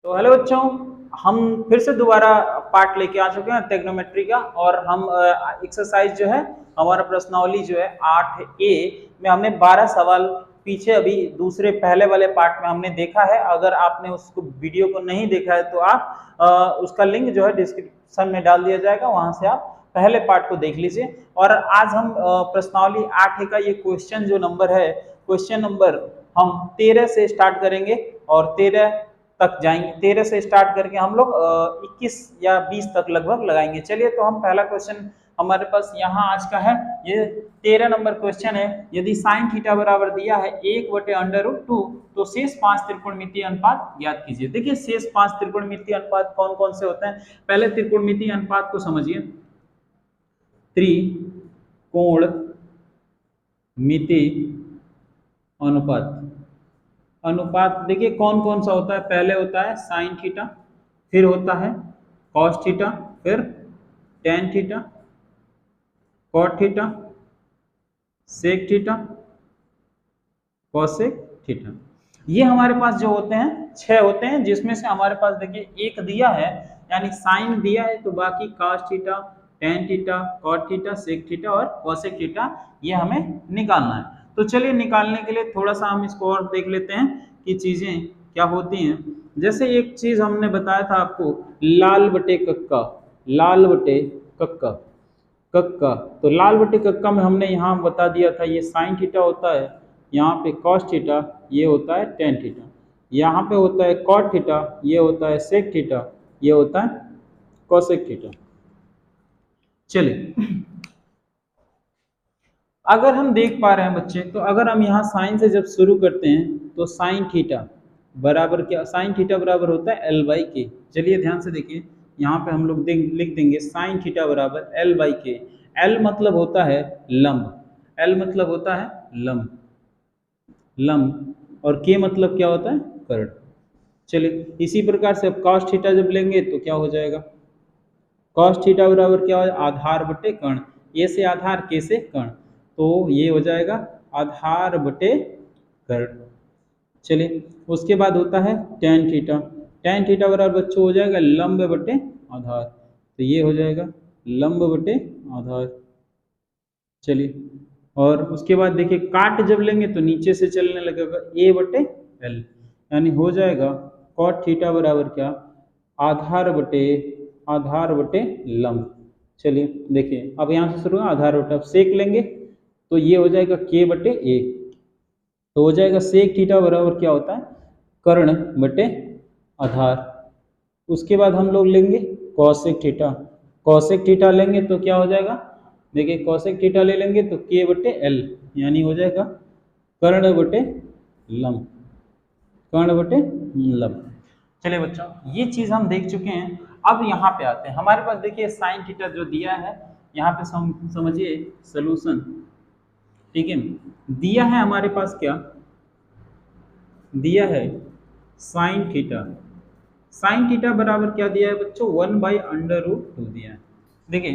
तो हेलो बच्चों, हम फिर से दोबारा पार्ट लेके आ चुके हैं ट्रिग्नोमेट्री का। और हम एक्सरसाइज जो है, हमारा प्रश्नावली जो है 8A में हमने 12 सवाल पीछे अभी दूसरे पहले वाले पार्ट में हमने देखा है। अगर आपने उसको वीडियो को नहीं देखा है तो आप उसका लिंक जो है डिस्क्रिप्शन में डाल दिया जाएगा, वहां से आप पहले पार्ट को देख लीजिए। और आज हम प्रश्नावली 8A का ये क्वेश्चन जो नंबर है, क्वेश्चन नंबर हम 13 से स्टार्ट करेंगे और 13 तक जाएंगे। 13 से स्टार्ट करके हम लोग 21 या 20 तक लगभग लगाएंगे। चलिए, तो हम पहला क्वेश्चन हमारे पास यहाँ आज का है, ये 13 नंबर क्वेश्चन है। यदि साइन थीटा बराबर दिया है 1/√2 तो शेष 5 त्रिकोणमितीय अनुपात ज्ञात कीजिए। देखिए, शेष 5 त्रिकोणमितीय अनुपात कौन कौन से होते हैं, पहले त्रिकोणमितीय अनुपात को समझिए। त्रिकोणमिति अनुपात, अनुपात देखिए कौन कौन सा होता है। पहले होता है साइन थीटा, फिर होता है कॉस थीटा, फिर tan theta, cot theta, sec theta, cosec theta. ये हमारे पास जो होते हैं 6 होते हैं, जिसमें से हमारे पास देखिए एक दिया है, यानी साइन दिया है, तो बाकी cos theta, tan theta, cot theta, sec theta और कोसेक थीटा ये हमें निकालना है। तो चलिए, निकालने के लिए थोड़ा सा हम इसको और देख लेते हैं कि चीजें क्या होती हैं। जैसे एक चीज हमने बताया था आपको, लाल बटे कक्का, लाल बटे कक्का, कक्का। तो लाल बटे कक्का में हमने यहाँ बता दिया था, ये साइन थीटा होता है, यहाँ पे कॉस थीटा, ये होता है टेन थीटा, यहाँ पे होता है कॉट थीटा, ये होता है सेक थीटा, ये होता है कोसेक थीटा। चलिए, अगर हम देख पा रहे हैं बच्चे, तो अगर हम यहाँ साइन से जब शुरू करते हैं तो साइन थीटा बराबर क्या, साइन थीटा बराबर होता है L/K। चलिए ध्यान से देखिए, यहाँ पे हम लोग लिख देंगे साइन थीटा बराबर L/K। L मतलब होता है लंब, L मतलब होता है लंब, लंब, और K मतलब क्या होता है, कर्ण। चलिए, इसी प्रकार से अब cos थीटा जब लेंगे तो क्या हो जाएगा, cos थीटा बराबर क्या हो, आधार बटे कर्ण। ए से आधार, के से कर्ण, तो ये हो जाएगा आधार बटे कर्ण। चलिए, उसके बाद होता है tan थीटा, tan थीटा बराबर बच्चों हो जाएगा लंब बटे आधार, तो ये हो जाएगा लंब बटे आधार। चलिए, और उसके बाद देखिए काट जब लेंगे तो नीचे से चलने लगेगा A/L, यानी हो जाएगा cot थीटा बराबर क्या, आधार बटे लंब। चलिए देखिए, अब यहाँ से शुरू है आधार बटे, अब सेक लेंगे तो ये हो जाएगा K/A, तो हो जाएगा सेक थीटा बराबर क्या होता है, कर्ण बटे आधार। उसके बाद हम लोग लेंगे कौशिक थीटा, कौशिक थीटा लेंगे तो क्या हो जाएगा, देखिए कौशिक थीटा ले लेंगे तो K/L, यानी हो जाएगा कर्ण बटे लंब, कर्ण बटे लंब। चलिए बच्चों, ये चीज हम देख चुके हैं। अब यहाँ पे आते हैं, हमारे पास देखिए साइन थीटा जो दिया है, यहाँ पे समझिए सोल्यूशन। ठीक है, दिया है हमारे पास क्या, दिया है साइन थीटा, साइन थीटा बराबर क्या दिया है बच्चों, 1/√2 दिया है। देखिए,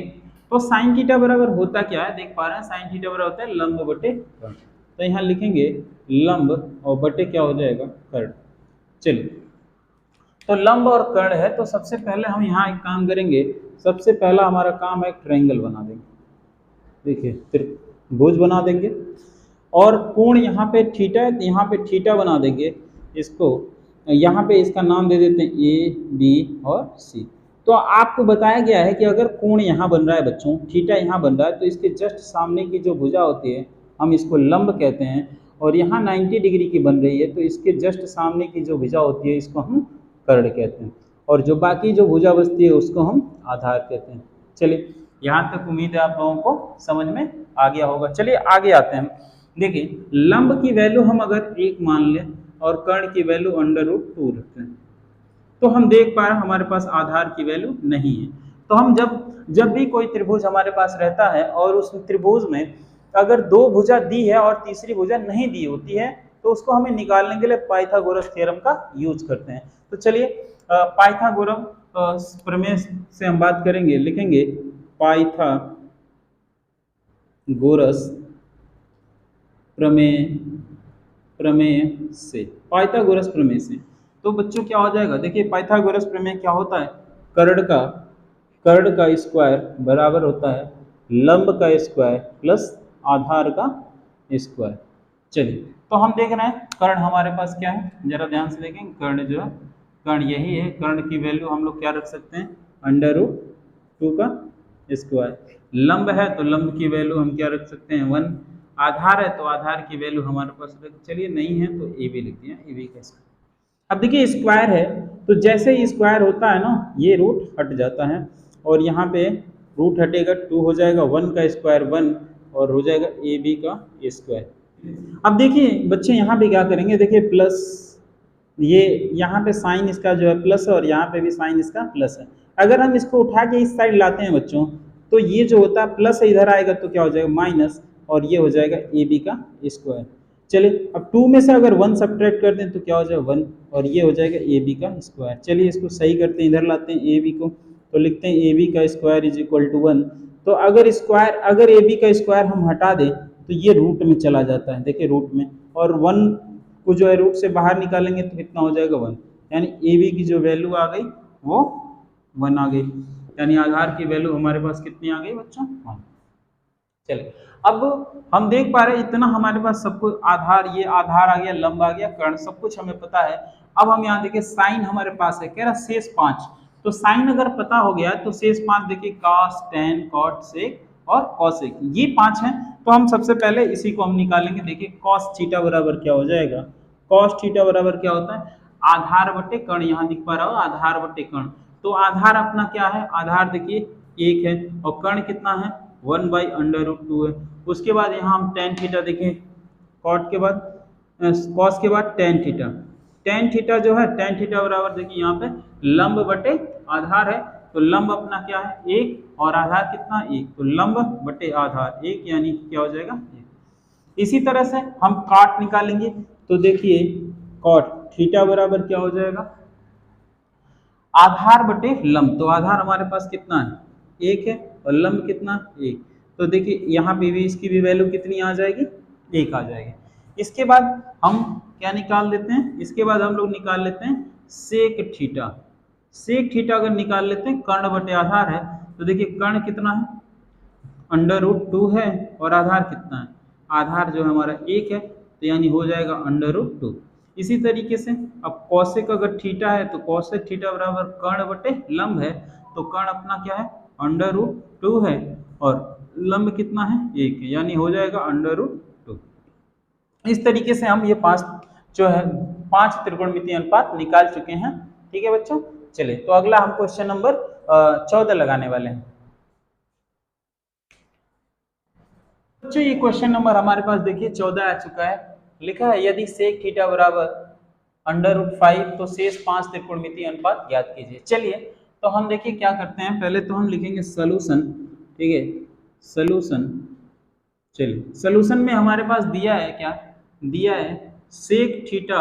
तो साइन थीटा बराबर होता क्या है, देख पा रहे हैं, साइन थीटा बराबर होता है लंब बटे कर्ण, तो यहाँ लिखेंगे लंब और बटे क्या हो जाएगा, कर्ण। चलिए, तो लंब और कर्ण है, तो सबसे पहले हम यहाँ एक काम करेंगे, सबसे पहला हमारा काम है ट्रायंगल बना देंगे। देखिए, त्रिभुज बना देंगे, और कोण यहाँ पे थीटा है, तो यहाँ पे थीटा बना देंगे, इसको यहाँ पे इसका नाम दे देते हैं A, B और C। तो आपको बताया गया है कि अगर कोण यहाँ बन रहा है बच्चों, थीटा यहाँ बन रहा है, तो इसके जस्ट सामने की जो भुजा होती है हम इसको लंब कहते हैं, और यहाँ 90 डिग्री की बन रही है, तो इसके जस्ट सामने की जो भुजा होती है इसको हम कर्ण कहते हैं, और जो बाकी जो भुजा बचती है उसको हम आधार कहते हैं। चलिए, यहाँ तक उम्मीद है आप लोगों को समझ में आ गया होगा। चलिए आगे आते हैं। देखिए, लंब की वैल्यू हम अगर 1 मान लें और कर्ण की वैल्यू √2 रखते हैं, तो हम देख पा रहे हैं हमारे पास आधार की वैल्यू नहीं है। तो हम जब भी कोई त्रिभुज हमारे पास रहता है और उस त्रिभुज में अगर 2 भुजा दी है और तीसरी भुजा नहीं दी होती है, तो उसको हमें निकालने के लिए पाइथागोरस थ्योरम का यूज करते हैं। तो चलिए, पाइथागोरस प्रमेय से हम बात करेंगे, लिखेंगे पाइथागोरस प्रमेय, प्रमेय से, पाइथागोरस प्रमेय से। तो बच्चों क्या हो जाएगा, देखिए पाइथागोरस प्रमेय क्या होता है, कर्ण का स्क्वायर बराबर होता है लंब का स्क्वायर प्लस आधार का स्क्वायर। चलिए तो हम देख रहे हैं कर्ण हमारे पास क्या है, जरा ध्यान से देखें। कर्ण जो है, कर्ण यही है, कर्ण की वैल्यू हम लोग क्या रख सकते हैं, √2 का स्क्वायर। लंब है तो लंब की वैल्यू हम क्या रख सकते हैं, 1। आधार है तो आधार की वैल्यू हमारे पास चलिए नहीं है तो ए बी लिख दिया, ए बी का स्क्वायर। अब देखिए स्क्वायर है तो जैसे ही स्क्वायर होता है ना, ये रूट हट जाता है और यहाँ पे रूट हटेगा, 2 हो जाएगा, 1 का स्क्वायर 1 और हो जाएगा ए बी का स्क्वायर। अब देखिए बच्चे यहाँ पे क्या करेंगे, देखिए प्लस, ये यहाँ पे साइन इसका जो है प्लस है और यहाँ पे भी साइन इसका प्लस है। अगर हम इसको उठा के इस साइड लाते हैं बच्चों, तो ये जो होता है प्लस इधर आएगा तो क्या हो जाएगा माइनस, और ये हो जाएगा ए बी का स्क्वायर। चलिए अब 2 में से अगर 1 सब्ट्रैक्ट कर दें तो क्या हो जाएगा 1 और ये हो जाएगा ए बी का स्क्वायर। चलिए इसको सही करते हैं, इधर लाते हैं ए बी को, तो लिखते हैं ए बी का स्क्वायर इज इक्वल टू 1। तो अगर ए बी का स्क्वायर हम हटा दें तो ये रूट में चला जाता है, देखिए रूट में, और 1 को जो है रूट से बाहर निकालेंगे तो कितना हो जाएगा 1, यानी ए बी की जो वैल्यू आ गई वो 1 आ गई, यानी आधार की वैल्यू हमारे पास कितनी आ गई बच्चों, 1। चलिए अब हम देख पा रहे हैं इतना हमारे पास सब कुछ, आधार, ये आधार आ गया, लंब आ गया, कर्ण, सब कुछ हमें पता है। अब हम यहाँ देखिए साइन हमारे पास है, कह रहा शेष 5, तो साइन अगर पता हो गया तो शेष 5 देखिए कॉस, टेन, कॉट, सेक और कॉसेक, ये 5 हैं। तो हम सबसे पहले इसी को हम निकालेंगे। देखिए कॉस थीटा बराबर क्या हो जाएगा, कॉस थीटा बराबर क्या होता है, आधार बटे कर्ण, यहाँ दिख पा रहा हो आधार बटे कर्ण। तो आधार अपना क्या है, आधार देखिए 1 है और कर्ण कितना है 1/√2 है। उसके बाद यहाँ हम टेन थीटा देखें, कॉट के बाद कॉस के बाद टेन थीटा, टेन थीटा जो है, टेन थीटा बराबर देखिए यहाँ पे लंब बटे आधार है, तो लंब अपना क्या है 1 और आधार कितना 1, तो लंब बटे आधार 1 यानी क्या हो जाएगा 1। इसी तरह से हम कॉट निकालेंगे, तो देखिए कॉट थीटा बराबर क्या हो जाएगा, आधार बटे लंब, तो आधार हमारे पास कितना है 1 है और लंब कितना 1, तो देखिए यहाँ पे भी इसकी भी वैल्यू कितनी आ जाएगी 1 आ जाएगी। इसके बाद हम क्या निकाल लेते हैं, इसके बाद हम लोग निकाल लेते हैं सेक थीटा। सेक थीटा अगर निकाल लेते हैं, कर्ण बटे आधार है, तो देखिए कर्ण कितना है √2 है और आधार कितना है, आधार जो है हमारा 1 है, तो यानी हो जाएगा √2। इसी तरीके से अब कौशिक अगर थीटा है तो कौशिक थीटा बराबर कर्ण बटे लंब है, तो कर्ण अपना क्या है √2 है और लंब कितना है 1 है, यानी हो जाएगा √2। इस तरीके से हम ये 5 जो है 5 त्रिकोणमितीय अनुपात निकाल चुके हैं। ठीक है बच्चों, चलिए तो अगला हम क्वेश्चन नंबर 14 लगाने वाले हैं। बच्चों ये क्वेश्चन नंबर हमारे पास देखिए 14 आ चुका है। लिखा है यदि सेक थीटा बराबर √5 तो शेष 5 त्रिकोणमितीय अनुपात ज्ञात कीजिए। चलिए तो हम देखिए क्या करते हैं, पहले तो हम लिखेंगे सोल्यूशन। ठीक है, सोल्यूशन। चलिए सोल्यूशन में हमारे पास दिया है क्या, दिया है सेक थीटा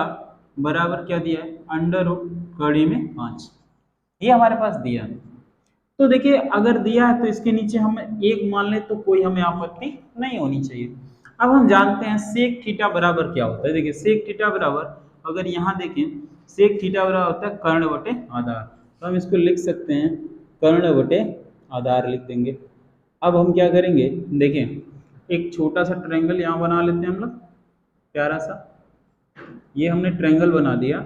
बराबर क्या दिया है √5, ये हमारे पास दिया है। तो देखिए अगर दिया है तो इसके नीचे हम 1 मान लें तो कोई हमें आपत्ति नहीं होनी चाहिए। अब हम जानते हैं सेक थीटा बराबर क्या होता है। देखिए सेक थीटा बराबर, अगर यहाँ देखें सेक थीटा बराबर होता है कर्ण बटे आधार, तो हम इसको लिख सकते हैं कर्ण बटे आधार लिख देंगे। अब हम क्या करेंगे, देखें एक छोटा सा ट्रायंगल यहाँ बना लेते हैं हम लोग, प्यारा सा, ये हमने ट्रायंगल बना दिया।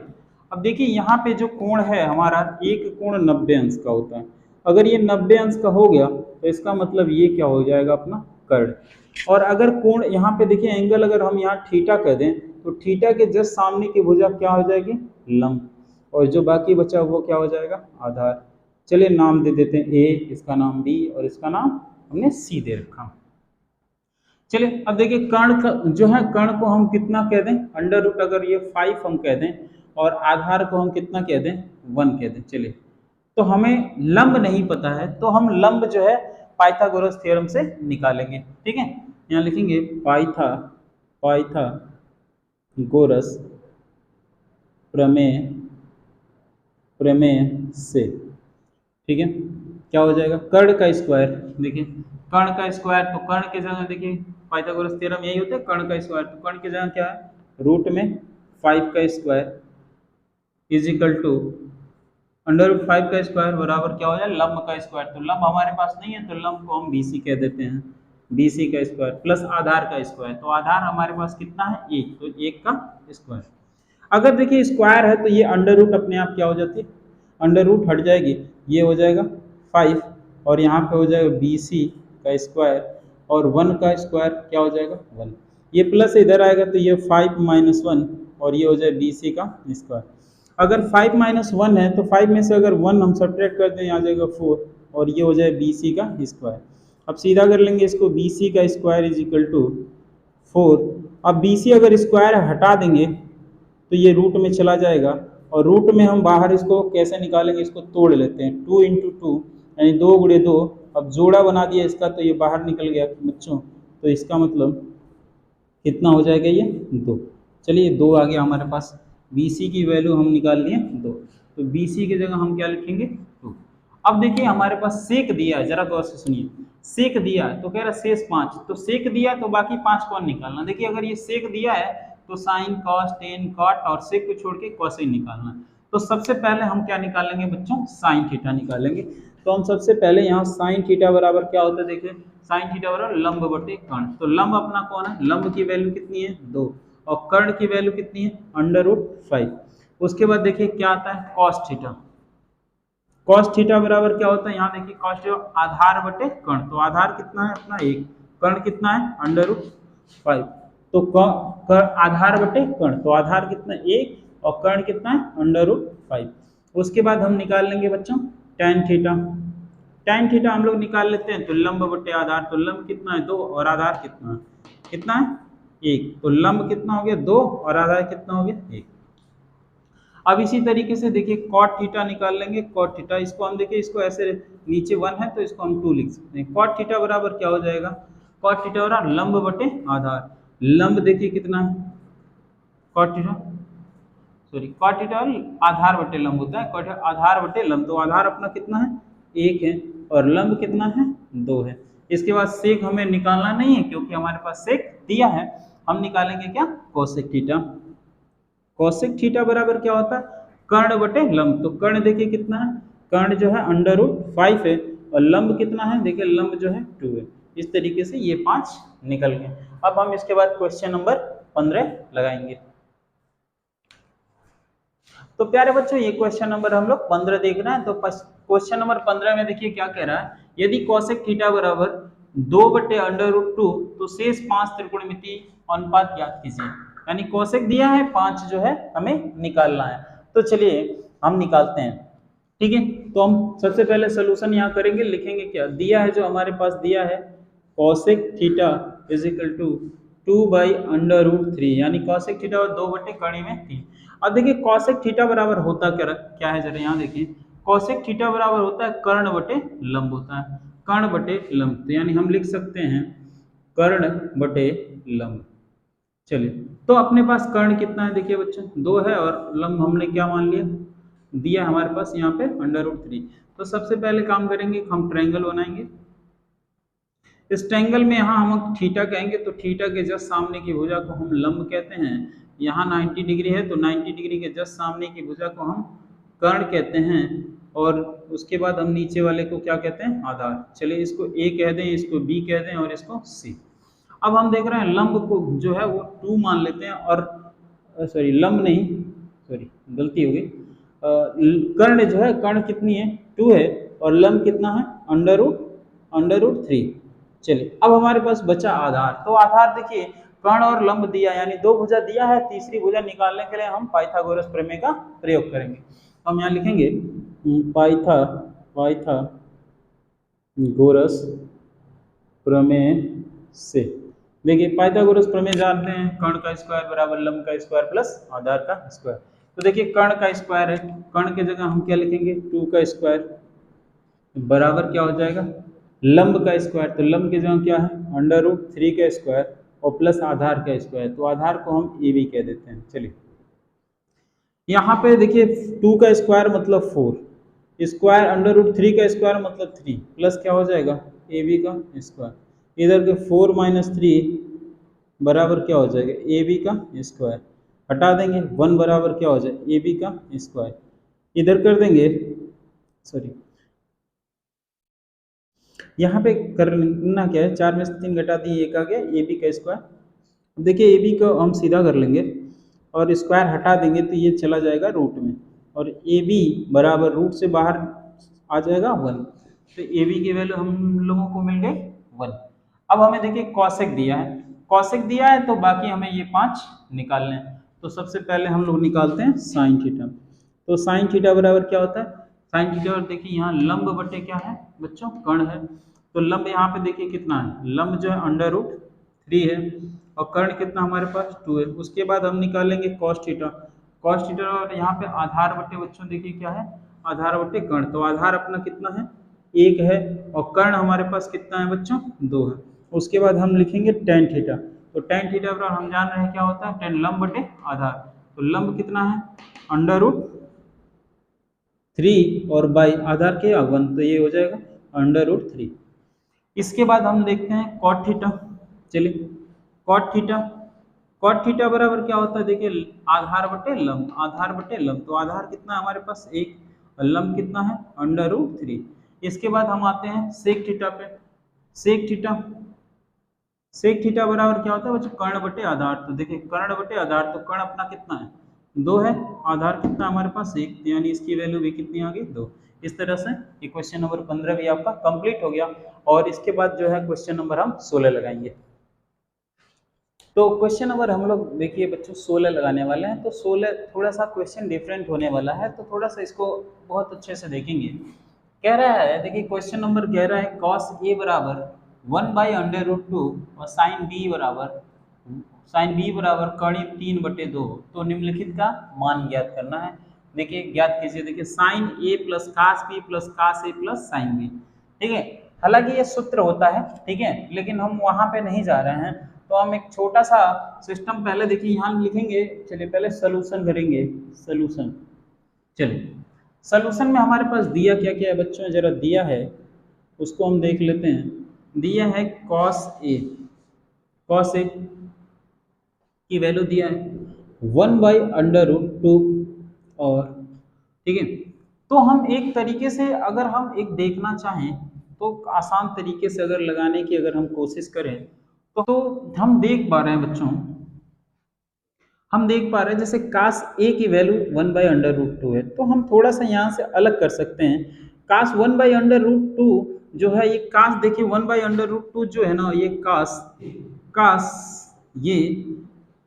अब देखिए यहाँ पे जो कोण है हमारा, एक कोण 90 अंश का होता है। अगर ये 90 अंश का हो गया तो इसका मतलब ये क्या हो जाएगा अपना कर्ण। और अगर कोण यहाँ पे देखिए एंगल अगर हम यहाँ थीटा कर दें तो थीटा के जस्ट सामने की भुजा क्या हो जाएगी लंब, और जो बाकी बचा वो क्या हो जाएगा आधार। चलिए नाम दे देते हैं ए, इसका नाम बी और इसका नाम हमने सी दे रखा। चलिए अब देखिए कर्ण का जो है, कर्ण को हम कितना कह दें √, अगर ये 5 हम कह दें और आधार को हम कितना कह दें 1 कह दें। चलिए तो हमें लंब नहीं पता है तो हम लंब जो है पाइथागोरस थ्योरम से निकालेंगे। ठीक है, यहाँ लिखेंगे पाइथागोरस प्रमेय से। ठीक है, क्या हो जाएगा कर्ण का स्क्वायर, देखिए कर्ण का स्क्वायर, तो कर्ण के जगह देखिए पाइथागोरस थ्योरम यही होता है कर्ण का स्क्वायर, तो कर्ण की जगह क्या है √5 का स्क्वायर इज इक्वल टू √5 का स्क्वायर बराबर क्या हो जाए लंब का स्क्वायर। तो लंब हमारे पास नहीं है, तो लंब को हम BC कह देते हैं, BC का स्क्वायर प्लस आधार का स्क्वायर। तो आधार हमारे पास कितना है 1, तो 1 का स्क्वायर। अगर देखिए स्क्वायर है तो ये अंडर रूट अपने आप क्या हो जाती है, अंडर रूट हट जाएगी, ये हो जाएगा 5 और यहाँ पे हो जाएगा BC का स्क्वायर और 1 का स्क्वायर क्या हो जाएगा 1। ये प्लस इधर आएगा तो ये 5 - 1 और ये हो जाए BC का स्क्वायर। अगर 5 - 1 है तो 5 में से अगर 1 हम सब्ट्रैक्ट करते हैं, यहाँ जाएगा 4 और ये हो जाए BC का स्क्वायर। अब सीधा कर लेंगे इसको, BC का स्क्वायर इज इक्वल टू 4। अब BC अगर स्क्वायर हटा देंगे तो ये रूट में चला जाएगा और रूट में हम बाहर इसको कैसे निकालेंगे, इसको तोड़ लेते हैं। 2 × 2 यानी 2 × 2। अब जोड़ा बना दिया इसका तो ये बाहर निकल गया बच्चों, तो इसका मतलब कितना हो जाएगा ये 2। चलिए 2 आ गया हमारे पास, BC की वैल्यू हम निकाल लिए 2, तो BC की जगह हम क्या लिखेंगे 2। अब देखिए हमारे पास सेक दिया है, जरा गौर से सुनिए, सेक दिया तो कह रहा शेष 5, तो सेक दिया तो बाकी 5 कौन निकालना। देखिए अगर ये सेक दिया है तो साइन कॉस टेन कॉट और सेक को छोड़ के कोसाइन निकालना। तो सबसे पहले हम क्या निकालेंगे बच्चों, साइन थीटा निकालेंगे। तो हम सबसे पहले यहाँ साइन थीटा बराबर क्या होता है, देखिए साइन थीटा बराबर लंब बटे कर्ण। तो लंब अपना कौन है, लंब की वैल्यू कितनी है 2 और कर्ण की वैल्यू कितनी है √5। उसके बाद देखिए क्या आता है कॉस थीटा। कॉस थीटा बराबर क्या होता है, यहाँ देखिए कॉस थीटा आधार बटे कर्ण। तो आधार कितना है अपना 1, कर्ण कितना है √5। तो आधार बटे कर्ण, तो आधार कितना 1 और कर्ण कितना है √5। उसके बाद हम निकाल लेंगे बच्चों tan थीटा। tan थीटा हम लोग निकाल लेते हैं, तो लंब बटे आधार, तो लंब कितना है 2 और आधार कितना है 1। तो लंब कितना हो गया 2 और आधार कितना हो गया 1। अब इसी तरीके से देखिए कॉट थीटा निकाल लेंगे। कॉट थीटा इसको हम देखिए, इसको ऐसे नीचे 1 है तो इसको हम 2 लिख सकते हैं। कॉट थीटा बराबर क्या हो जाएगा, कॉट थीटा बराबर लंब बटे आधार। लंब देखिए कितना है cot theta, sorry cot theta आधार बटे लंब होता है, कॉट आधार बटे लंब। तो आधार अपना कितना है 1 है और लंब कितना है 2 है। इसके बाद सेक हमें निकालना नहीं है क्योंकि हमारे पास सेक दिया है। हम निकालेंगे क्या कोसेक थीटा। कोसेक थीटा बराबर क्या होता है कर्ण बटे लंब। तो कर्ण देखिए कितना है, कर्ण जो है √5 है और लंब कितना है, देखिए लंब जो है 2 है। इस तरीके से ये 5 निकल गए। अब हम इसके बाद क्वेश्चन नंबर 15 लगाएंगे। तो प्यारे बच्चों ये क्वेश्चन नंबर हम लोग 15 देख रहे हैं। तो क्वेश्चन नंबर 15 में देखिए क्या कह रहा है, यदि कोसेक थीटा बराबर 2/√2 तो शेष 5 त्रिकोणमितीय अनुपात ज्ञात कीजिए। यानी कोसेक दिया है 5 जो है हमें निकालना है। तो चलिए हम निकालते हैं, ठीक है। तो हम सबसे पहले सोल्यूशन यहाँ करेंगे, लिखेंगे क्या दिया है, जो हमारे पास दिया है cosec theta is equal to 2/√3 यानी कोसेक थीटा और 2/3। अब देखिए कोसेक थीटा बराबर होता क्या है, जरा यहाँ देखिए कोसेक थीटा बराबर होता है कर्ण बटे लंब होता है, कर्ण बटे लंब। तो यानी हम लिख सकते हैं कर्ण बटे लंब। चलिए तो अपने पास कर्ण कितना है, देखिए बच्चों 2 है और लंब हमने क्या मान लिया दिया हमारे पास यहाँ पे √3। तो सबसे पहले काम करेंगे हम ट्रायंगल बनाएंगे। इस ट्रायंगल में यहाँ हम थीटा कहेंगे, तो थीटा के जस्ट सामने की भुजा को हम लंब कहते हैं। यहाँ 90 डिग्री है तो 90 डिग्री के जस्ट सामने की भुजा को हम कर्ण कहते हैं और उसके बाद हम नीचे वाले को क्या कहते हैं आधार। चलिए इसको A कह दें, इसको B कह दें और इसको C। अब हम देख रहे हैं लंब को जो है वो 2 मान लेते हैं और सॉरी लंब नहीं, सॉरी गलती हो गई, कर्ण जो है कर्ण कितनी है 2 है और लंब कितना है √3। चलिए अब हमारे पास बचा आधार। तो आधार देखिए कर्ण और लंब दिया यानी 2 भुजा दिया है, तीसरी भुजा निकालने के लिए हम पाइथागोरस प्रमेय का प्रयोग करेंगे। तो हम यहाँ लिखेंगे पाइथागोरस प्रमेय से। देखिए पाइथागोरस प्रमेय जानते हैं, कर्ण का स्क्वायर बराबर लंब का स्क्वायर प्लस आधार का स्क्वायर। तो देखिए कर्ण का स्क्वायर है, कर्ण की जगह हम क्या लिखेंगे 2 का स्क्वायर बराबर क्या हो जाएगा लंब का स्क्वायर। तो लंब की जगह क्या है √3 का स्क्वायर और प्लस आधार का स्क्वायर। तो आधार को हम AB कह देते हैं। चलिए यहाँ पे देखिए 2 का स्क्वायर मतलब 4, स्क्वायर √3 का स्क्वायर मतलब 3 प्लस क्या हो जाएगा AB का स्क्वायर। इधर के 4 - 3 बराबर क्या हो जाएगा AB का स्क्वायर। हटा देंगे 1 बराबर क्या हो जाए ए बी का स्क्वायर, इधर कर देंगे, सॉरी यहाँ पे करना क्या है, 4 में से 3 घटा दिए 1 आ गया ए बी का स्क्वायर। देखिए ए बी को हम सीधा कर लेंगे और स्क्वायर हटा देंगे तो ये चला जाएगा रूट में, और ए बी बराबर रूट से बाहर आ जाएगा 1, तो ए बी की वैल्यू हम लोगों को मिल गई 1। अब हमें देखिए कॉसेक दिया है, कॉसेक दिया है तो बाकी हमें ये 5 निकालने हैं। तो सबसे पहले हम लोग निकालते हैं साइन थीटा। तो साइन थीटा बराबर क्या होता है, साइन थीटा देखिए यहाँ लंब बटे क्या है बच्चों, कर्ण है। तो लंब यहाँ पे देखिए कितना है, लंब जो है अंडर रूट 3 है और कर्ण कितना हमारे पास 2 है। उसके बाद हम निकालेंगे कॉस थीटा, कॉस थीटा और यहाँ पे आधार बटे बच्चों देखिए क्या है, आधार बटे कर्ण। तो आधार अपना कितना है 1 है और कर्ण हमारे पास कितना है बच्चों 2 है। उसके बाद हम लिखेंगे टेन थीटा, तो टेन थीटा पर हम जान रहे हैं क्या होता है, टेन लंब बटे आधार। तो लंब कितना है अंडर रूट 3 और बाई आधार के 1, तो ये हो जाएगा अंडर रूट 3। इसके बाद हम देखते हैं कॉट थीटा। चलिए कॉट थीटा, कॉट थीटा बराबर क्या होता है देखिए आधार बटे लंब, आधार बटे लंब। तो आधार कितना है हमारे पास 1, लंब कितना है अंडर रूट 3। इसके बाद हम आते हैं सेक थीटा पे, सेक थीटा, सेक थीटा बराबर क्या होता है बच्चों कर्ण बटे आधार। तो देखिए कर्ण बटे आधार, तो कर्ण अपना कितना है 2 है, आधार कितना हमारे पास 1, यानी इसकी वैल्यू भी कितनी आ गई 2। इस तरह से ये क्वेश्चन नंबर 15 भी आपका कंप्लीट हो गया। और इसके बाद जो है क्वेश्चन नंबर हम 16 लगाएंगे। तो क्वेश्चन नंबर हम लोग देखिए बच्चों 16 लगाने वाले हैं। तो 16 थोड़ा सा क्वेश्चन डिफरेंट होने वाला है, तो थोड़ा सा इसको बहुत अच्छे से देखेंगे। कह रहा है देखिए क्वेश्चन नंबर कह रहा है कॉस ए बराबर 1/√2 और साइन बी बराबर, साइन बी बराबर करीब 3/2। तो निम्नलिखित का मान ज्ञात करना है। देखिए ज्ञात कीजिए, देखिए sine A plus cos B plus cos A plus sine B, ठीक है। हालांकि ये सूत्र होता है, ठीक है, लेकिन हम वहां पे नहीं जा रहे हैं। तो हम एक छोटा सा सिस्टम पहले देखिए यहाँ लिखेंगे। चलिए पहले सोल्यूशन करेंगे, सोल्यूशन। चलिए सोल्यूशन में हमारे पास दिया क्या क्या है बच्चों, जरा दिया है उसको हम देख लेते हैं। दिया है कॉस ए, कॉस ए की वैल्यू दिया है 1/√2 और, ठीक है। तो हम एक तरीके से अगर हम एक देखना चाहें तो आसान तरीके से अगर लगाने की अगर हम कोशिश करें तो हम देख पा रहे हैं बच्चों, हम देख पा रहे हैं जैसे कास ए की वैल्यू 1/√2 है, तो हम थोड़ा सा यहाँ से अलग कर सकते हैं। कास 1/√2 जो है ये कास देखिए 1/√2 जो है ना ये कास, कास ये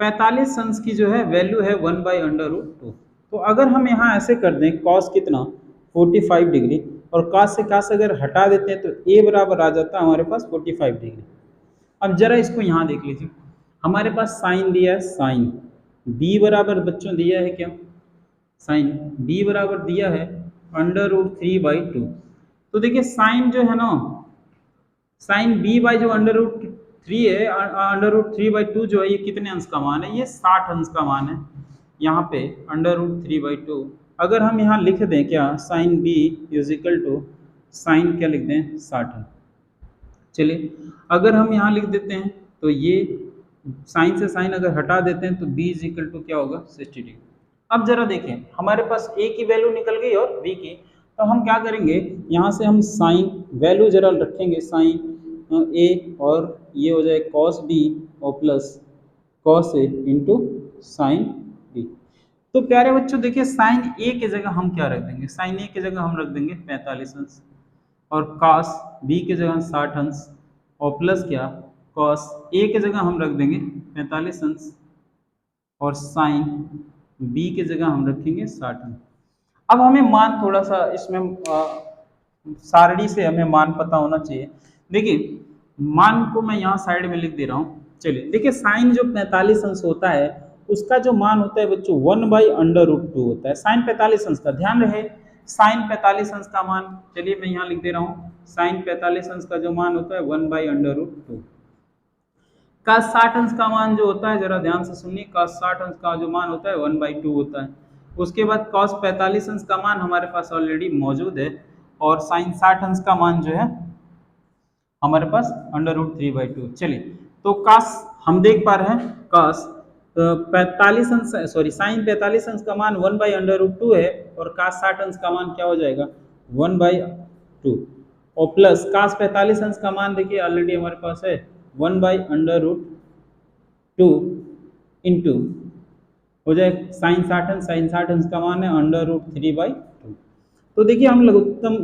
45 अंश की जो है वैल्यू है 1/√2। तो अगर हम यहाँ ऐसे कर दें कॉस कितना 45 डिग्री और कास से कास अगर हटा देते हैं तो ए बराबर आ जाता है हमारे पास 45 डिग्री। अब जरा इसको यहाँ देख लीजिए, हमारे पास साइन दिया है, साइन बी बराबर बच्चों दिया है क्या, साइन बी बराबर दिया है √3/2। तो देखिए साइन जो है ना, साइन बी बाई जो √3 है, √3/2 जो है ये कितने अंश का मान है, ये 60 अंश का मान है यहाँ पे √3/2। अगर हम यहाँ लिख दें क्या sine B is equal to sine क्या लिख दें 60। चलिए अगर हम यहाँ लिख देते हैं तो ये साइन से साइन अगर हटा देते हैं तो b इज इक्वल टू क्या होगा 60 डिग्री। अब जरा देखें हमारे पास a की वैल्यू निकल गई और b की, तो हम क्या करेंगे यहाँ से हम साइन वैल्यू जरा रखेंगे साइन a और ये हो जाए cos b और plus cos a into sine b। तो प्यारे बच्चों देखिए साइन a की जगह हम क्या रख देंगे, साइन a की जगह हम रख देंगे 45 अंश और cos b की जगह 60 अंश और प्लस क्या cos a की जगह हम रख देंगे 45 अंश और साइन b की जगह हम रखेंगे 60 अंश। अब हमें मान थोड़ा सा इसमें सारणी से हमें मान पता होना चाहिए। देखिए मान को मैं यहाँ साइड में लिख दे रहा हूँ। चलिए देखिए साइन जो 45 अंश होता है उसका जो मान होता है बच्चों 1/√2 होता है, साइन 45 अंश का ध्यान रहे, साइन 45 अंश का मान। चलिए मैं यहाँ लिख दे रहा हूँ साइन 45 अंश का जो मान होता है 1/√2 का 60 अंश का मान जो होता है जरा ध्यान से सुनिए, का 60 अंश का जो मान होता है 1/2 होता है। उसके बाद cos 45 अंश का मान हमारे पास ऑलरेडी मौजूद है और साइन 60 अंश का मान जो है हमारे पास √3/2। चलिए तो कास हम देख पा रहे हैं कास तो 45 अंश, सॉरी साइन 45 अंश का मान 1/√2 है, और कास 60 अंश का मान क्या हो जाएगा 1/2, और प्लस कास 45 अंश का मान देखिए ऑलरेडी हमारे पास है 1/√2 इंटू हो जाए साइन 60 अंश, साइन 60 अंश का मान है √3/2। तो देखिए हम लघुत्तम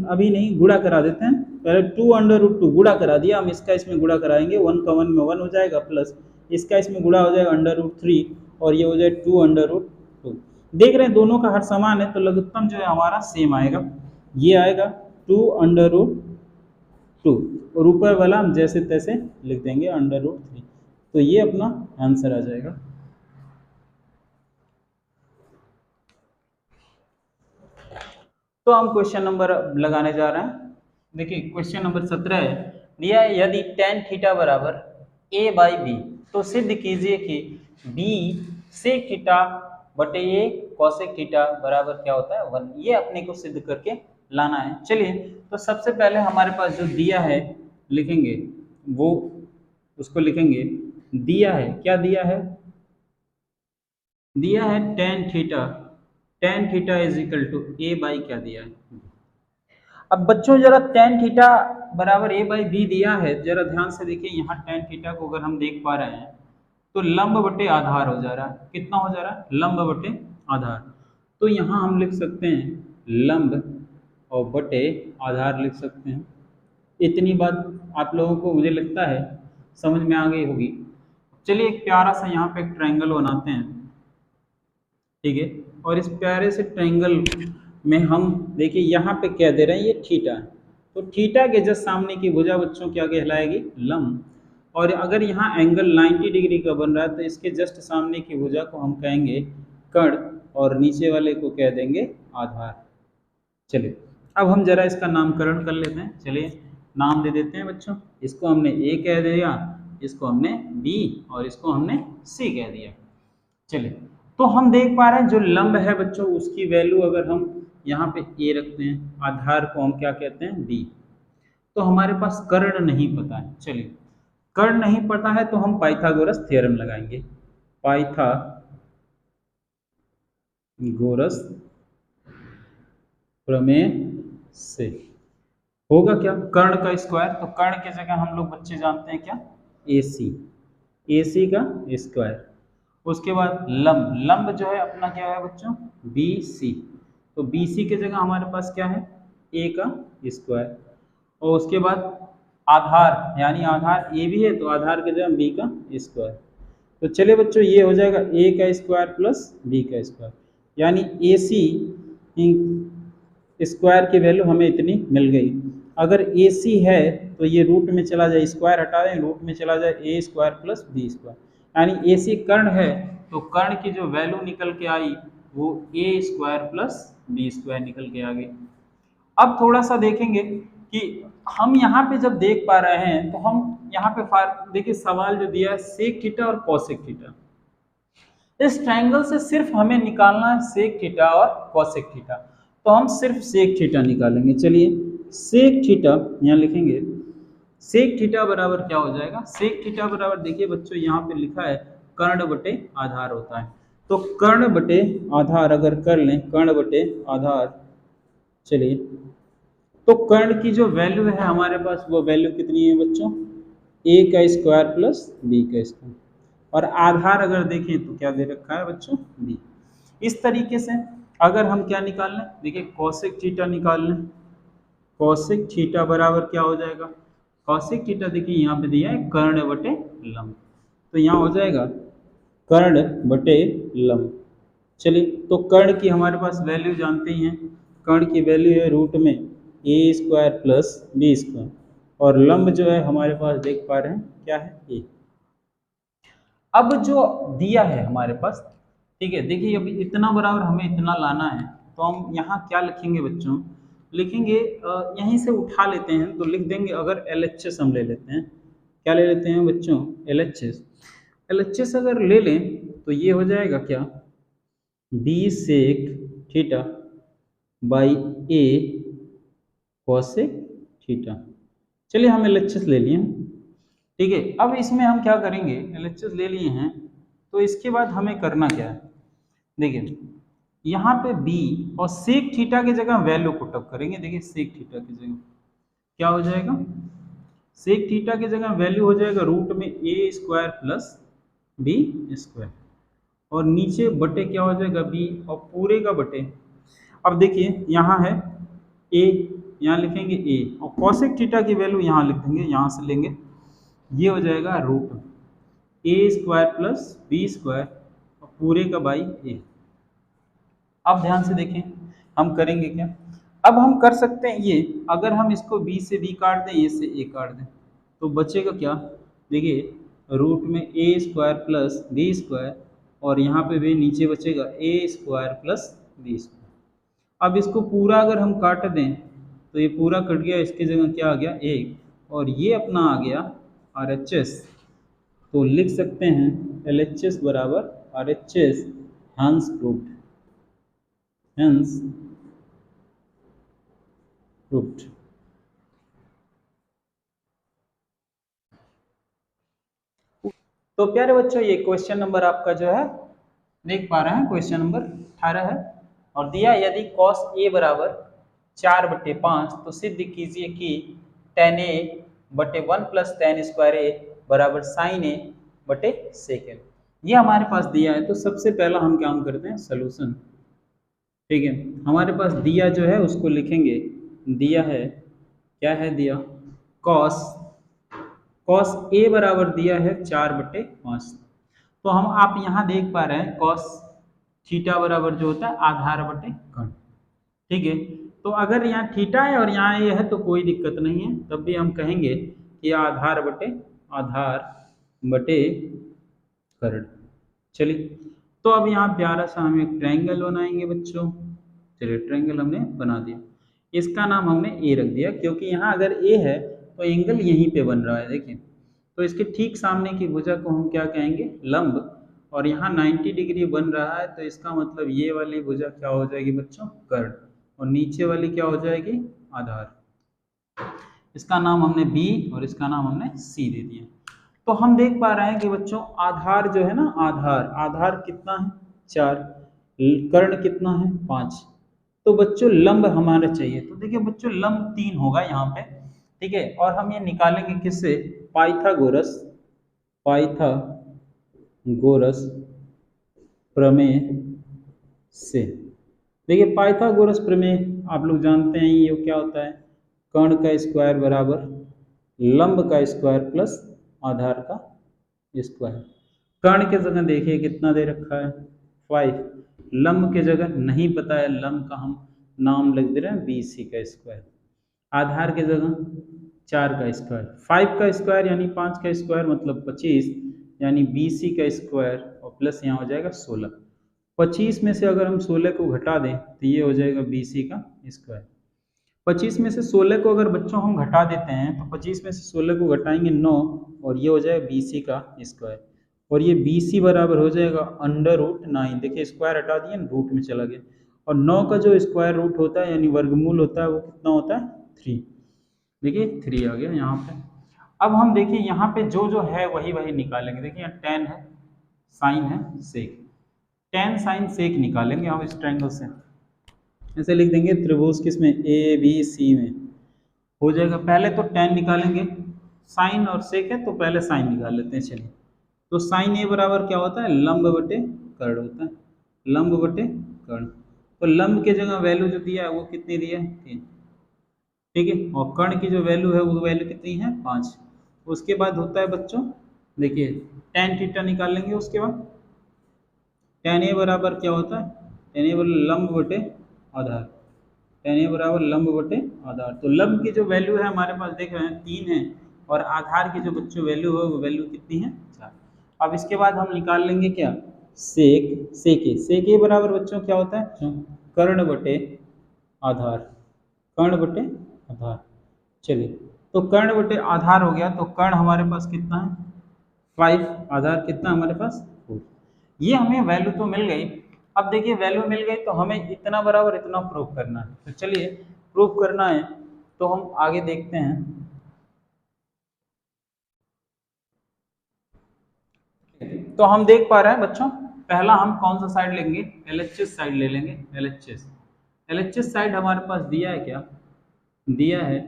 अभी नहीं गुणा करा देते हैं, पहले 2/√2 गुणा करा दिया, हम इसका इसमें गुणा कराएंगे, 1 का 1 में 1 हो जाएगा, प्लस इसका इसमें गुणा हो जाएगा √3, और ये हो जाए 2/2। देख रहे हैं दोनों का हर समान है, तो लघुत्तम जो है हमारा सेम आएगा, ये आएगा 2/2, और ऊपर वाला हम जैसे तैसे लिख देंगे √3। तो ये अपना आंसर आ जाएगा। तो हम क्वेश्चन नंबर लगाने जा रहे हैं। देखिए क्वेश्चन नंबर 17 है, दिया है यदि tan थीटा बराबर a/b, तो सिद्ध कीजिए कि b sec थीटा बटे a cosec थीटा बराबर क्या होता है 1। ये अपने को सिद्ध करके लाना है। चलिए तो सबसे पहले हमारे पास जो दिया है लिखेंगे, वो उसको लिखेंगे, दिया है क्या दिया है, दिया है tan theta is equal to a/, क्या दिया है। अब बच्चों जरा tan थीटा बराबर a/b दिया है, जरा ध्यान से देखिए, यहाँ tan थीटा को अगर हम देख पा रहे हैं तो लंब बटे आधार हो जा रहा है, कितना हो जा रहा है लंब बटे आधार। तो यहाँ हम लिख सकते हैं लंब और बटे आधार लिख सकते हैं। इतनी बात आप लोगों को मुझे लगता है समझ में आ गई होगी। चलिए एक प्यारा सा यहाँ पे एक ट्रायंगल बनाते हैं, ठीक है, और इस प्यारे से ट्रायंगल में हम देखिए यहाँ पे क्या दे रहे हैं, ये थीटा है, तो थीटा के जस्ट सामने की भुजा बच्चों क्या कहलाएगी लंब, और अगर यहाँ एंगल 90 डिग्री का बन रहा है तो इसके जस्ट सामने की भुजा को हम कहेंगे कर्ण, और नीचे वाले को कह देंगे आधार। चलिए अब हम जरा इसका नामकरण कर लेते हैं। चलिए नाम दे देते हैं बच्चों, इसको हमने ए कह दिया, इसको हमने बी, और इसको हमने सी कह दिया। चलिए तो हम देख पा रहे हैं जो लंब है बच्चों उसकी वैल्यू अगर हम यहाँ पे ए रखते हैं, आधार को हम क्या कहते हैं बी, तो हमारे पास कर्ण नहीं पता है। चलिए कर्ण नहीं पता है तो हम पाइथागोरस थ्योरम लगाएंगे, पाइथागोरस प्रमेय से होगा क्या कर्ण का स्क्वायर, तो कर्ण की जगह हम लोग बच्चे जानते हैं क्या AC का स्क्वायर। उसके बाद लंब, लंब जो है अपना क्या है बच्चों BC, तो BC की जगह हमारे पास क्या है A का स्क्वायर, और उसके बाद आधार, यानी आधार A भी है तो आधार की जगह B का स्क्वायर। तो चलिए बच्चों ये हो जाएगा A का स्क्वायर प्लस B का स्क्वायर, यानी AC स्क्वायर की वैल्यू हमें इतनी मिल गई। अगर AC है तो ये रूट में चला जाए, स्क्वायर हटा दें, रूट में चला जाए A square plus B square, यानी AC कर्ण है तो कर्ण की जो वैल्यू निकल के आई वो A square plus B square निकल के आ गई। अब थोड़ा सा देखेंगे कि हम यहाँ पे जब देख पा रहे हैं तो हम यहाँ पे देखिए सवाल जो दिया है सेक थीटा और कॉसेक थीटा, इस ट्रायंगल से सिर्फ हमें निकालना है सेक थीटा और कॉसेक थीटा, तो हम सिर्फ सेक थीटा निकालेंगे। चलिए सेक थीटा यहाँ लिखेंगे, सेक थीटा बराबर क्या हो जाएगा, सेक थीटा बराबर देखिए बच्चों यहाँ पे लिखा है कर्ण बटे आधार होता है, तो कर्ण बटे आधार अगर कर लें, कर्ण बटे आधार, चलिए तो कर्ण की जो वैल्यू है हमारे पास वो वैल्यू कितनी है बच्चों A का स्क्वायर प्लस B का स्क्वायर, और आधार अगर देखें तो क्या दे रखा है बच्चों B। इस तरीके से अगर हम क्या निकाल लें, देखिए कॉसेक थीटा निकाल लें, कॉसेक थीटा बराबर क्या हो जाएगा, कॉसेक थीटा देखिए यहाँ पे दिया है कर्ण बटे लंब, तो यहाँ हो जाएगा कर्ण बटे लंब। चलिए तो कर्ण की हमारे पास वैल्यू जानते ही हैं, कर्ण की वैल्यू है रूट में A square plus B square, और लंब जो है हमारे पास देख पा रहे हैं क्या है A। अब जो दिया है हमारे पास, ठीक है, देखिए अभी इतना बराबर हमें इतना लाना है, तो हम यहाँ क्या लिखेंगे बच्चों, लिखेंगे यहीं से उठा लेते हैं तो लिख देंगे, अगर LHS हम ले लेते हैं, क्या ले लेते हैं बच्चों LHS अगर ले लें तो ये हो जाएगा क्या B sec theta by A cosec theta. चलिए हम LHS ले लिए, ठीक है, अब इसमें हम क्या करेंगे, LHS ले लिए हैं तो इसके बाद हमें करना क्या है, देखिए यहाँ पे b और सेक थीटा की जगह वैल्यू पुट अप करेंगे। देखिए सेक थीटा की जगह क्या हो जाएगा, सेक थीटा की जगह वैल्यू हो जाएगा रूट में a square plus b square, और नीचे बटे क्या हो जाएगा b, और पूरे का बटे। अब देखिए यहाँ है a, यहाँ लिखेंगे a, और कॉसेक थीटा की वैल्यू यहाँ लिख देंगे, यहाँ से लेंगे, ये हो जाएगा root a square plus b square और पूरे का बाई a। अब ध्यान से देखें हम करेंगे क्या, अब हम कर सकते हैं ये, अगर हम इसको b से b काट दें, a से a काट दें, तो बचेगा क्या, देखिए रूट में a square plus b square, और यहाँ पे भी नीचे बचेगा a square plus b square. अब इसको पूरा अगर हम काट दें तो ये पूरा कट गया, इसकी जगह क्या आ गया 1, और ये अपना आ गया RHS। तो लिख सकते हैं LHS बराबर RHS, हंस प्रूव्ड, hence proved। तो प्यारे बच्चों ये क्वेश्चन नंबर आपका जो है देख पा रहे हैं, क्वेश्चन नंबर 18 है, और दिया यदि cos a बराबर 4/5 तो सिद्ध कीजिए कि tan a बटे 1 प्लस tan स्क्वायर a बराबर sin a बटे sec a। ये हमारे पास दिया है, तो सबसे पहला हम काम करते हैं सोल्यूशन। ठीक है, हमारे पास दिया जो है उसको लिखेंगे, दिया है क्या है, दिया cos a बराबर दिया है 4/5। तो हम आप यहाँ देख पा रहे हैं cos थीटा बराबर जो होता है आधार बटे कर्ण। ठीक है, तो अगर यहाँ थीटा है और यहाँ ये है तो कोई दिक्कत नहीं है, तब भी हम कहेंगे कि आधार बटे कर्ण। चलिए, तो अब यहाँ प्यारा सा हम एक ट्रायंगल बनाएंगे बच्चों। चलिए ट्रायंगल हमने बना दिया, इसका नाम हमने ए रख दिया, क्योंकि यहाँ अगर ए है तो एंगल यहीं पे बन रहा है। देखिए, तो इसके ठीक सामने की भुजा को हम क्या कहेंगे, लंब, और यहाँ 90 डिग्री बन रहा है, तो इसका मतलब ये वाली भुजा क्या हो जाएगी बच्चों, कर्ण, और नीचे वाली क्या हो जाएगी, आधार। इसका नाम हमने बी और इसका नाम हमने सी दे दिया। तो हम देख पा रहे हैं कि बच्चों आधार जो है ना, आधार कितना है 4, कर्ण कितना है 5, तो बच्चों लंब हमारे चाहिए। तो देखिए बच्चों लंब 3 होगा यहाँ पे। ठीक है, और हम ये निकालेंगे किससे, पाइथागोरस प्रमेय से। देखिए पाइथागोरस प्रमेय आप लोग जानते हैं ये क्या होता है, कर्ण का स्क्वायर बराबर लंब का स्क्वायर प्लस आधार का स्क्वायर। कर्ण के जगह देखिए कितना दे रखा है 5, लंब के जगह नहीं पता है, लंब का हम नाम लिख दे रहे हैं BC का स्क्वायर, आधार के जगह 4 का स्क्वायर, 5 का स्क्वायर यानी 5 का स्क्वायर मतलब 25, यानी BC का स्क्वायर, और प्लस यहाँ हो जाएगा 16। 25 में से अगर हम 16 को घटा दें तो ये हो जाएगा BC का स्क्वायर। 25 में से 16 को अगर बच्चों हम घटा देते हैं तो 25 में से 16 को घटाएंगे 9, और ये हो जाएगा BC का स्क्वायर, और ये BC बराबर हो जाएगा √9। देखिए स्क्वायर हटा दिए, रूट में चला गया, और 9 का जो स्क्वायर रूट होता है यानी वर्गमूल होता है वो कितना होता है 3। देखिए 3 आ गया यहाँ पे। अब हम देखिए यहाँ पे जो है वही निकालेंगे। देखिए यहाँ tan है, साइन है, सेक, tan साइन सेक निकालेंगे हम इस ट्रायंगल से। ऐसे लिख देंगे त्रिभुज किसमें, ABC में हो जाएगा। पहले तो tan निकालेंगे, साइन और सेक है तो पहले साइन निकाल लेते हैं। चलिए, तो साइन A बराबर क्या होता है, लंब बटे कर्ण होता है, लंब बटे कर्ण। तो लंब के जगह वैल्यू जो दिया है वो कितनी दी है 3। ठीक है, और कर्ण की जो वैल्यू है वो वैल्यू कितनी है 5। उसके बाद होता है बच्चों, देखिए tan थीटा निकालेंगे, उसके बाद tan A बराबर क्या होता है, tan A बराबर लंब बटे आधार, tan A बराबर लंब बटे आधार। तो लंब की जो वैल्यू है हमारे पास देख रहे हैं 3 है, और आधार की जो बच्चों वैल्यू है वो वैल्यू कितनी है 4। अब इसके बाद हम निकाल लेंगे क्या, सेक ए बराबर बच्चों क्या होता है, कर्ण बटे आधार, कर्ण बटे आधार। चलिए, तो कर्ण बटे आधार हो गया, तो कर्ण हमारे पास कितना है 5, आधार कितना हमारे पास 4। ये हमें वैल्यू तो मिल गई। अब देखिए वैल्यू मिल गई तो हमें इतना बराबर इतना प्रूफ करना है। तो चलिए प्रूफ करना है तो हम आगे देखते हैं। तो हम देख पा रहे हैं बच्चों, पहला हम कौन सा साइड लेंगे, LHS साइड ले लेंगे। LHS साइड हमारे पास दिया है क्या, दिया है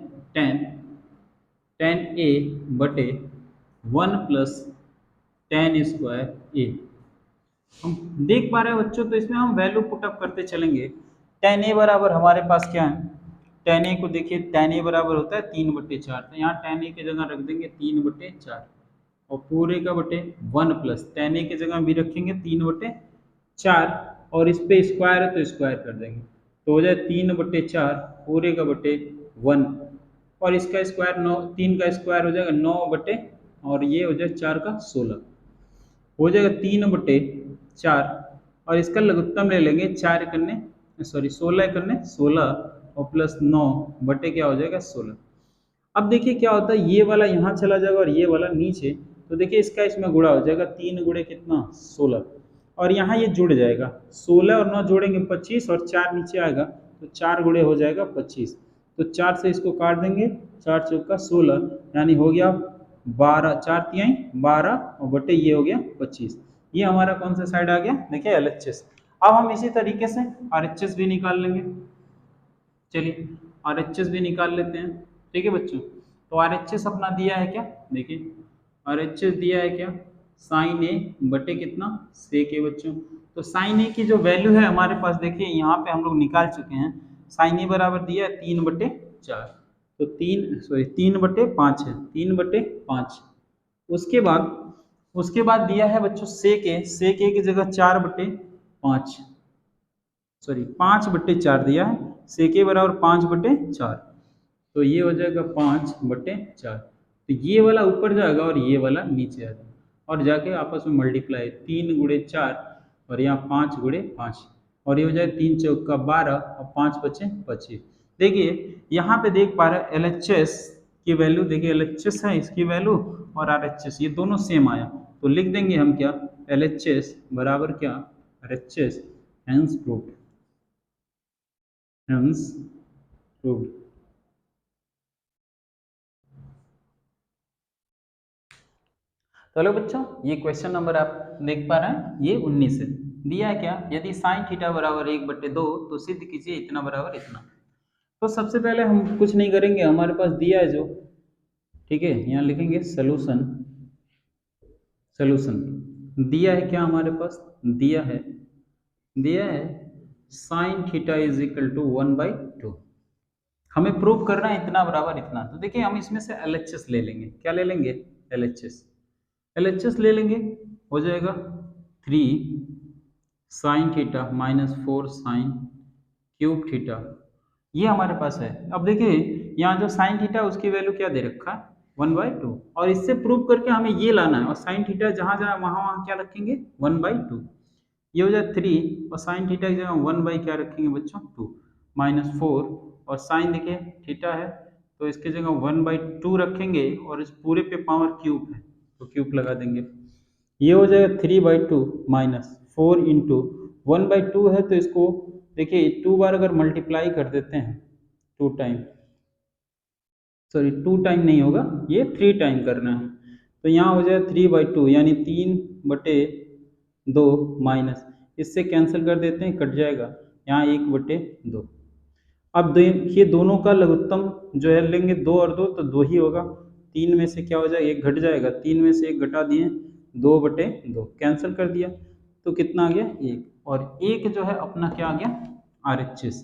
10 a बटे 1 प्लस 10 स्क्वायर ए। हम देख पा रहे हैं बच्चों, तो इसमें हम वैल्यू पुटअप करते चलेंगे। 10a बराबर हमारे पास क्या है, 10a को देखिए, 10a बराबर होता है 3/4, तो यहाँ 10a की जगह रख देंगे 3/4 और पूरे का बटे 1 प्लस 10a की जगह भी रखेंगे 3/4 और इस पे स्क्वायर है तो स्क्वायर कर देंगे, तो हो जाए 3/4 पूरे का बटे 1 और इसका स्क्वायर 9, 3 का स्क्वायर हो जाएगा 9 बटे और ये हो जाए 4 का 16, हो जाएगा 3/4 और इसका लघुत्तम ले लेंगे 4 करने 16 करने 16 और प्लस 9 बटे क्या हो जाएगा 16। अब देखिए क्या होता है, ये वाला यहाँ चला जाएगा और ये वाला नीचे, तो देखिए इसका इसमें गुणा हो जाएगा, 3 गुणे कितना 16 और यहाँ ये जुड़ जाएगा, 16 और 9 जोड़ेंगे 25 और 4 नीचे आएगा तो 4 गुणे हो जाएगा 25, तो 4 से इसको काट देंगे, 4 चौका 16 यानी हो गया 12, 4 तिहाई 12 और बटे ये हो गया 25। ये हमारा कौन सा साइड आ गया, देखिए LHS। अब हम इसी तरीके से RHS भी निकाल लेंगे, चलिए RHS भी निकाल लेते हैं, ठीक है बच्चों। तो RHS अपना दिया है क्या, देखिए RHS दिया है क्या, साइन ए बटे कितना सेक ए बच्चों। तो साइन ए की जो वैल्यू है हमारे पास, देखिए यहाँ पे हम लोग निकाल चुके हैं, साइन ए बराबर दिया है 3/4, तो 3/5 है, 3/5। उसके बाद दिया है बच्चों सेक ए की जगह 4/5, 5/4 दिया है, सेक ए बराबर 5/4, तो ये हो जाएगा 5/4, तो ये वाला ऊपर जाएगा और ये वाला नीचे आ जाएगा और जाके आपस में मल्टीप्लाई, 3 गुणे 4 और यहाँ 5 गुणे 5 और ये हो जाए 3 चौका 12 और 5 बचे 25। देखिए यहाँ पे देख पा रहे हैं LHS की वैल्यू, देखिए LHS है इसकी वैल्यू और RHS ये दोनों सेम आया, तो लिख देंगे हम क्या, LHS बराबर क्या, RHS hence proved, hence proved. तो हेलो बच्चों, ये क्वेश्चन नंबर आप देख पा रहे हैं, ये 19 है। दिया है क्या, यदि साइन थीटा बराबर 1/2 तो सिद्ध कीजिए इतना बराबर इतना। तो सबसे पहले हम कुछ नहीं करेंगे, हमारे पास दिया है जो, ठीक है, यहाँ लिखेंगे सोल्यूशन, सोल्यूशन दिया है क्या हमारे पास, दिया है sine theta is equal to 1/2, हमें प्रूव करना है इतना बराबर इतना। तो देखिए हम इसमें से LHS ले लेंगे, क्या ले लेंगे, LHS ले लेंगे, हो जाएगा 3 sine theta minus 4 sine cube theta, ये हमारे पास है। अब देखिए यहाँ जो साइन थीटा उसकी वैल्यू क्या दे रखा है 1/2 और इससे प्रूव करके हमें ये लाना है, और साइन थीटा जहाँ जहाँ वहाँ क्या रखेंगे 1/2, ये हो जाए 3 और साइन थीटा की जगह 1 क्या रखेंगे बच्चों 2 माइनस 4 और साइन देखिए थीटा है तो इसके जगह 1/2 रखेंगे और इस पूरे पे पावर क्यूब है तो क्यूब लगा देंगे, ये हो जाएगा 3/2 माइनस 4 इंटू 1/2 है तो इसको देखिए 2 बार अगर मल्टीप्लाई कर देते हैं 2 टाइम, सॉरी 2 टाइम नहीं होगा, ये 3 टाइम करना है, तो यहाँ हो जाए 3/2 यानी 3/2 माइनस, इससे कैंसिल कर देते हैं, कट जाएगा, यहाँ 1/2। अब देखिए दोनों का लघुत्तम जो है लेंगे 2 और 2 तो 2 ही होगा, 3 में से क्या हो जाएगा 1 घट जाएगा, 3 में से 1 घटा दिए 2/2 कैंसिल कर दिया तो कितना आ गया 1, और 1 जो है अपना क्या आ गया RHS।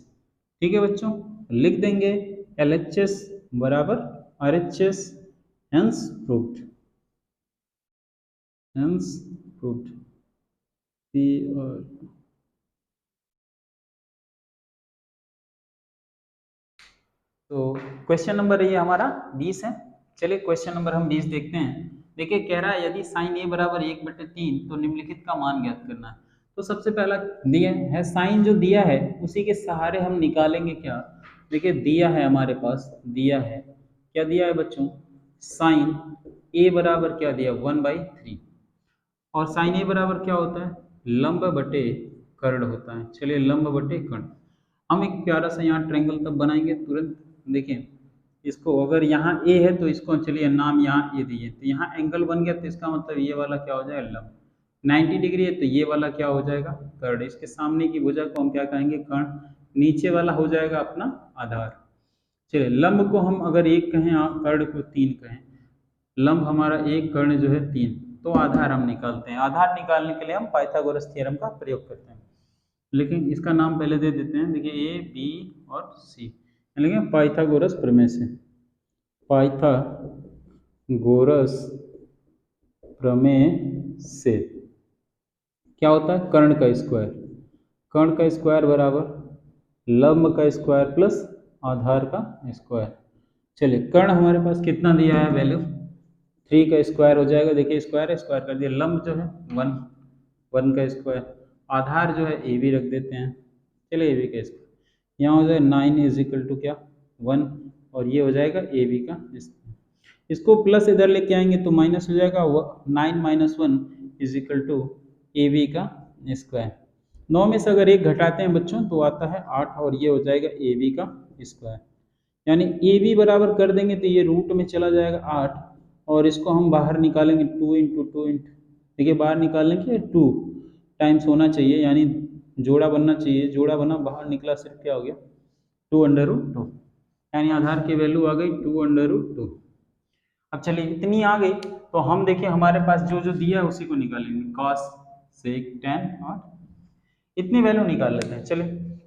ठीक है बच्चों, लिख देंगे LHS बराबर RHS hence proved, hence proved. तो क्वेश्चन नंबर ये हमारा 20 है। चलिए क्वेश्चन नंबर हम 20 देखते हैं। देखिए कह रहा है यदि साइन ए बराबर 1/3 तो निम्नलिखित का मान ज्ञात करना है। तो सबसे पहला दिया है साइन जो दिया है उसी के सहारे हम निकालेंगे क्या। देखिए दिया है हमारे पास, दिया है क्या, दिया है बच्चों साइन ए बराबर क्या दिया 1/3 और साइन ए बराबर क्या होता है लंब बटे कर्ण होता है। चलिए लंब बटे कर्ण, हम एक प्यारा सा यहाँ ट्रायंगल तब बनाएंगे तुरंत। देखिए इसको अगर यहाँ ए है तो इसको चलिए नाम यहाँ ए दिए, तो यहाँ एंगल बन गया तो इसका मतलब ये वाला क्या हो जाएगा लंब। 90 डिग्री है तो ये वाला क्या हो जाएगा, कर्ण। इसके सामने की भुजा को हम क्या कहेंगे, कर्ण। नीचे वाला हो जाएगा अपना आधार। चलिए लंब को हम अगर एक कहें, कर्ण को 3 कहें, लंब हमारा एक, कर्ण जो है 3, तो आधार हम निकालते हैं। आधार निकालने के लिए हम पाइथागोरस थ्योरम का प्रयोग करते हैं, लेकिन इसका नाम पहले दे देते हैं। देखिए ए बी और सी, यानी पाइथागोरस प्रमेय से। पाइथागोरस प्रमेय से क्या होता है, कर्ण का स्क्वायर। कर्ण का स्क्वायर बराबर लंब का स्क्वायर प्लस आधार का स्क्वायर। चलिए कर्ण हमारे पास कितना दिया है वैल्यू, 3 का स्क्वायर हो जाएगा। देखिए स्क्वायर है, स्क्वायर कर दिया। लंब जो है 1, 1 का स्क्वायर। आधार जो है ए बी रख देते हैं। चलिए ए बी का स्क्वायर यहाँ हो जाए 9 इज इक्वल टू क्या, 1, और ये हो जाएगा ए बी का स्क्वायर। इसको प्लस इधर लेके आएंगे तो माइनस हो जाएगा, 9 minus 1 is equal to A B का स्क्वायर। 9 में से अगर एक घटाते हैं बच्चों तो आता है 8, और ये हो जाएगा ए बी का स्क्वायर। यानी ए बी बराबर कर देंगे तो ये रूट में चला जाएगा 8, और इसको हम बाहर निकालेंगे 2 इंटू 2 इंटू, देखिए बाहर निकालने के 2 टाइम्स होना चाहिए, यानी जोड़ा बनना चाहिए। जोड़ा बना, बाहर निकला, सिर्फ क्या हो गया, 2 अंडर रूट 2, यानी आधार की वैल्यू आ गई 2 अंडर रूट 2। अब चलिए इतनी आ गई तो हम देखिए हमारे पास जो जो दिया है उसी को निकालेंगे, cos sec tan, और इतनी वैल्यू निकाल लेते हैं। चलिए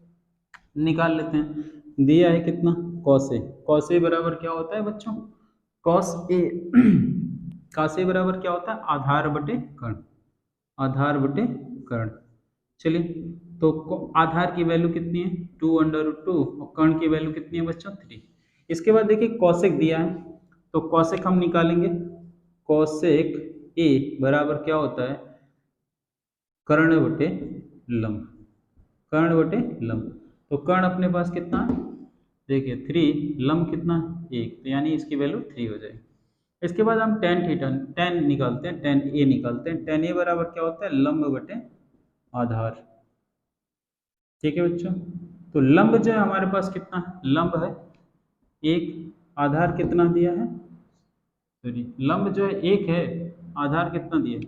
निकाल लेते हैं। दिया है कितना, cos a। cos a बराबर क्या होता है बच्चों, cos a cos a बराबर क्या होता है, आधार बटे कर्ण। आधार बटे कर्ण। चलिए तो आधार की वैल्यू कितनी है, 2 अंडर रूट 2, और कर्ण की वैल्यू कितनी है बच्चों, 3। इसके बाद देखिए कौशिक दिया है, तो कौशिक हम निकालेंगे। कौशिक ए बराबर क्या होता है, कर्ण बटे लंब। कर्ण बटे लंब, तो कर्ण अपने पास कितना है, देखिए 3, लंब कितना, 1, तो यानी इसकी वैल्यू 3 हो जाएगी। इसके बाद हम टेन थीटा, टेन निकालते हैं, टेन ए निकालते हैं। टेन ए बराबर क्या होता है, लंब बटे आधार। ठीक है बच्चों, तो लंब जो है हमारे पास कितना है, लंब है 1, आधार कितना दिया है, सॉरी लंब जो है 1 है, आधार कितना दिया है,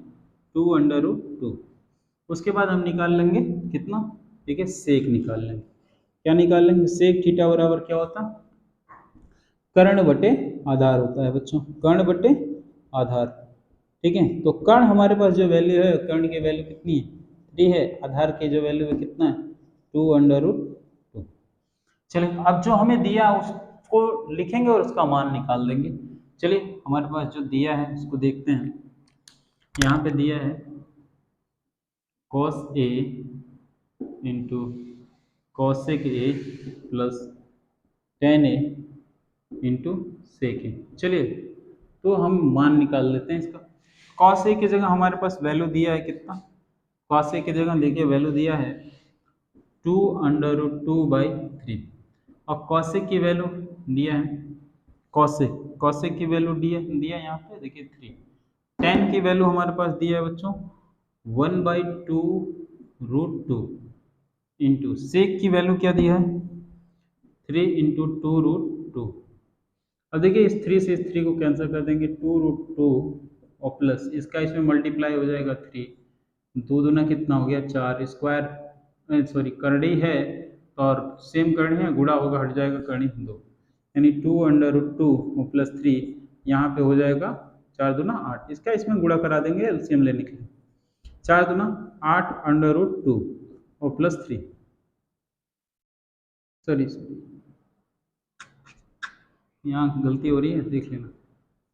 2 अंडर रूट 2। उसके बाद हम निकाल लेंगे कितना, ठीक है, सेक निकाल लेंगे। क्या निकाल लेंगे, सेक थीटा बराबर क्या होता है, कर्ण बटे आधार होता है बच्चों, कर्ण बटे आधार। ठीक है, तो कर्ण हमारे पास जो वैल्यू है, कर्ण की वैल्यू कितनी है, 3 है। आधार की जो वैल्यू है कितना है, 2 अंडर रूट 2। चलिए अब जो हमें दिया उसको लिखेंगे और उसका मान निकाल देंगे। चलिए हमारे पास जो दिया है उसको देखते हैं। यहाँ पे दिया है cos a into cosec A plus tan a into sec A. चलिए तो हम मान निकाल लेते हैं इसका। cos a की जगह हमारे पास वैल्यू दिया है कितना, cos a की जगह देखिए वैल्यू दिया है 2 अंडर रूट 2 बाई 3, और कॉसेक की वैल्यू दिया है, कॉसेक कॉसेक की वैल्यू दिया यहाँ पे देखिए 3। tan की वैल्यू हमारे पास दिया है बच्चों 1/2 रूट 2 इंटू सेक की वैल्यू क्या दिया है 3 इंटू 2 रूट 2। अब देखिए इस 3 से इस 3 को कैंसिल कर देंगे, 2 रूट 2 और प्लस इसका इसमें मल्टीप्लाई हो जाएगा 3, 2 दूना कितना हो गया 4, स्क्वायर सॉरी करड़ी है और सेम करनी है, गुणा होगा हट जाएगा करनी 2, यानी 2 अंडर रूट 2 प्लस 3, यहाँ पे हो जाएगा 4 दूना 8, इसका इसमें गुणा करा देंगे एलसीएम लेने के लिए। 4 दूना 8 अंडर रूट 2 और प्लस 3, सॉरी यहाँ गलती हो रही है, देख लेना।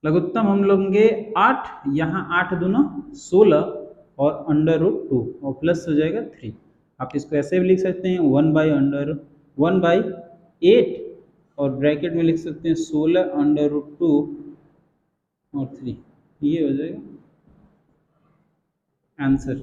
लघुत्तम हम लेंगे 8, यहाँ 8 दूना 16 और अंडर रूट 2 और प्लस हो जाएगा 3। आप इसको ऐसे भी लिख सकते हैं 1/8 और ब्रैकेट में लिख सकते हैं 16 अंडर रूट 2 और 3, ये हो जाएगा आंसर।